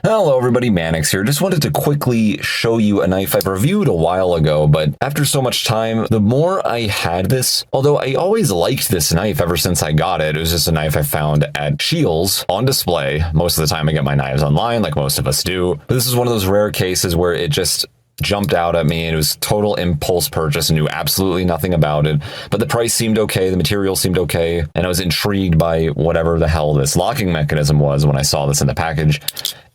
Hello everybody, Mannix here. Just wanted to quickly show you a knife I reviewed a while ago, but after so much time, the more I had this, although I always liked this knife ever since I got it, it was just a knife I found at Scheels on display. Most of the time I get my knives online, like most of us do. But this is one of those rare cases where it just jumped out at me, and it was total impulse purchase and knew absolutely nothing about it, but the price seemed okay, the material seemed okay, and I was intrigued by whatever the hell this locking mechanism was when I saw this in the package.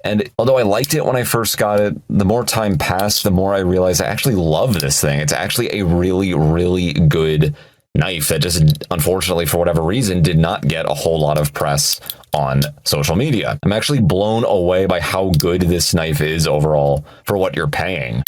And although I liked it when I first got it, the more time passed, the more I realized I actually love this thing. It's actually a really, really good knife that just, unfortunately, for whatever reason, did not get a whole lot of press on social media. I'm actually blown away by how good this knife is overall for what you're paying.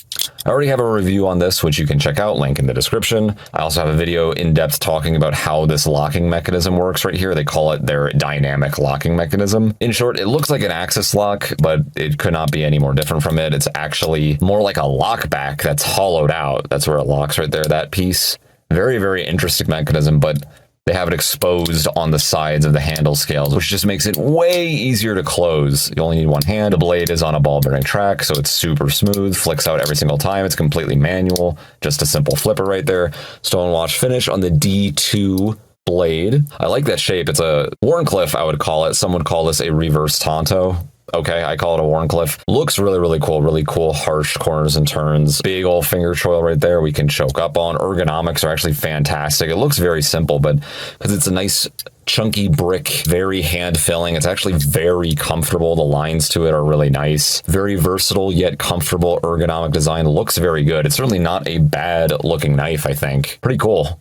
I already have a review on this, which you can check out, link in the description. I also have a video in depth talking about how this locking mechanism works right here. They call it their dynamic locking mechanism. In short, it looks like an axis lock, but it could not be any more different from it. It's actually more like a lockback that's hollowed out. That's where it locks right there, that piece. Very, very interesting mechanism, but they have it exposed on the sides of the handle scales, which just makes it way easier to close. You only need one hand. The blade is on a ball bearing track, so it's super smooth, flicks out every single time. It's completely manual, just a simple flipper right there. Stonewashed finish on the D2 blade. I like that shape. It's a Wharncliffe, I would call it. Some would call this a reverse-tanto. Okay, I call it a Wharncliffe. Looks really, really cool, harsh corners and turns. Big old finger choil right there we can choke up on. Ergonomics are actually fantastic. It looks very simple, but because it's a nice chunky brick, very hand-filling, it's actually very comfortable. The lines to it are really nice. Very versatile yet comfortable ergonomic design. Looks very good. It's certainly not a bad looking knife, I think. Pretty cool.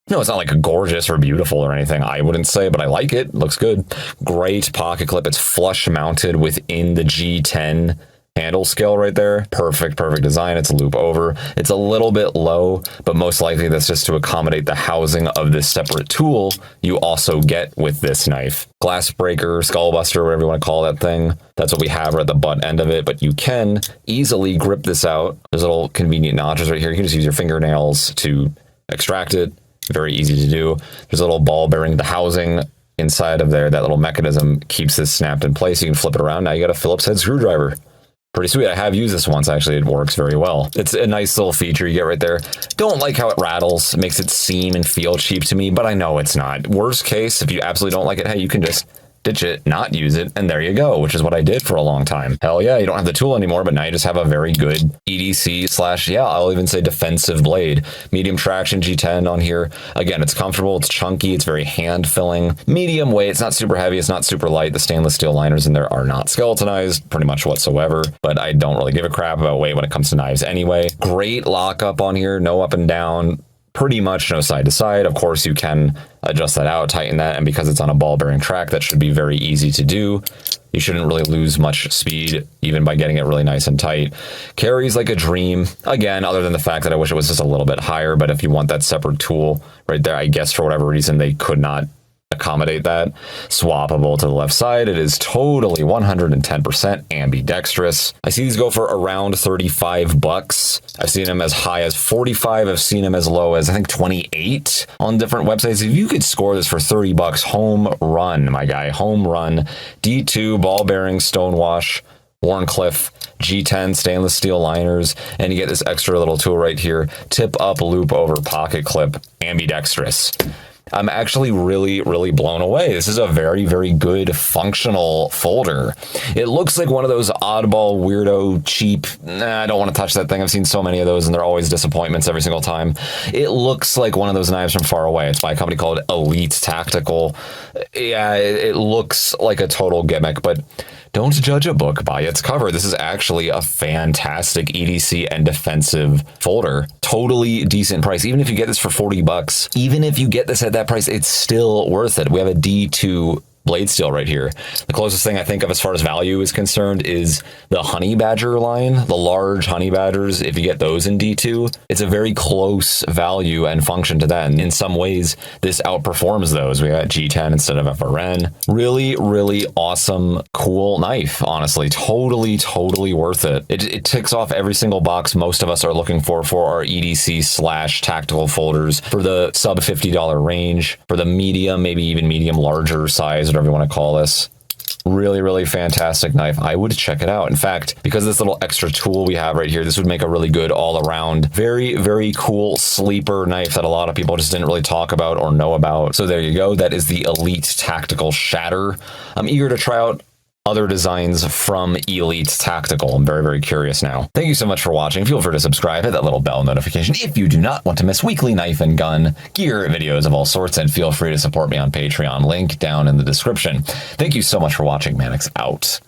No, it's not like gorgeous or beautiful or anything, I wouldn't say, but I like it. Looks good. Great pocket clip. It's flush mounted within the G10 handle scale right there. Perfect design. It's loop over. It's a little bit low, but most likely that's just to accommodate the housing of this separate tool you also get with this knife. Glass breaker, skull buster, whatever you want to call that thing. That's what we have right at the butt end of it, but you can easily grip this out. There's little convenient notches right here. You can just use your fingernails to extract it. Very easy to do. There's a little ball bearing, the housing inside of there. That little mechanism keeps this snapped in place. You can flip it around. Now you got a Phillips head screwdriver. Pretty sweet. I have used this once, actually. It works very well. It's a nice little feature you get right there. Don't like how it rattles. It makes it seem and feel cheap to me, but I know it's not. Worst case, if you absolutely don't like it, hey, you can just ditch it, not use it, and there you go, which is what I did for a long time. Hell yeah, you don't have the tool anymore, but now you just have a very good EDC slash, yeah, I'll even say defensive blade. Medium traction G10 on here. Again, it's comfortable, it's chunky, it's very hand-filling. Medium weight, it's not super heavy, it's not super light. The stainless steel liners in there are not skeletonized pretty much whatsoever, but I don't really give a crap about weight when it comes to knives anyway. Great lockup on here, no up and down. Pretty much no side to side. Of course, you can adjust that out, tighten that, and because it's on a ball bearing track, that should be very easy to do. You shouldn't really lose much speed, even by getting it really nice and tight. Carries like a dream. Again, other than the fact that I wish it was just a little bit higher, but if you want that separate tool right there, I guess for whatever reason, they could not accommodate that. Swappable to the left side. It is totally 110% ambidextrous. I see these go for around 35 bucks. I've seen them as high as 45. I've seen them as low as I think 28 on different websites. If you could score this for 30 bucks, home run, my guy, home run. D2 ball bearing stonewash, Wharncliffe, G10 stainless steel liners, and you get this extra little tool right here, tip up loop over pocket clip, ambidextrous. I'm actually really, really blown away. This is a very, very good functional folder. It looks like one of those oddball, weirdo, cheap, I don't want to touch that thing. I've seen so many of those and they're always disappointments every single time. It looks like one of those knives from far away. It's by a company called Elite Tactical. Yeah, it looks like a total gimmick, but don't judge a book by its cover. This is actually a fantastic EDC and defensive folder. Totally decent price. Even if you get this for 40 bucks, even if you get this at that price, it's still worth it. We have a D2 blade steel right here. The closest thing I think of as far as value is concerned is the Honey Badger line, the large Honey Badgers. If you get those in D2, it's a very close value and function to that. And in some ways, this outperforms those. We got G10 instead of FRN. Really, really awesome, cool knife, honestly. Totally, totally worth it. It ticks off every single box most of us are looking for our EDC / tactical folders for the sub $50 range, for the medium, maybe even medium larger size, whatever you want to call this. Really, really fantastic knife. I would check it out. In fact, because of this little extra tool we have right here, this would make a really good all-around, very, very cool sleeper knife that a lot of people just didn't really talk about or know about. So there you go. That is the Elite Tactical Shatter. I'm eager to try out other designs from Elite Tactical. I'm very, very curious now. Thank you so much for watching. Feel free to subscribe, hit that little bell notification if you do not want to miss weekly knife and gun gear videos of all sorts, and feel free to support me on Patreon, link down in the description. Thank you so much for watching. Mannix out.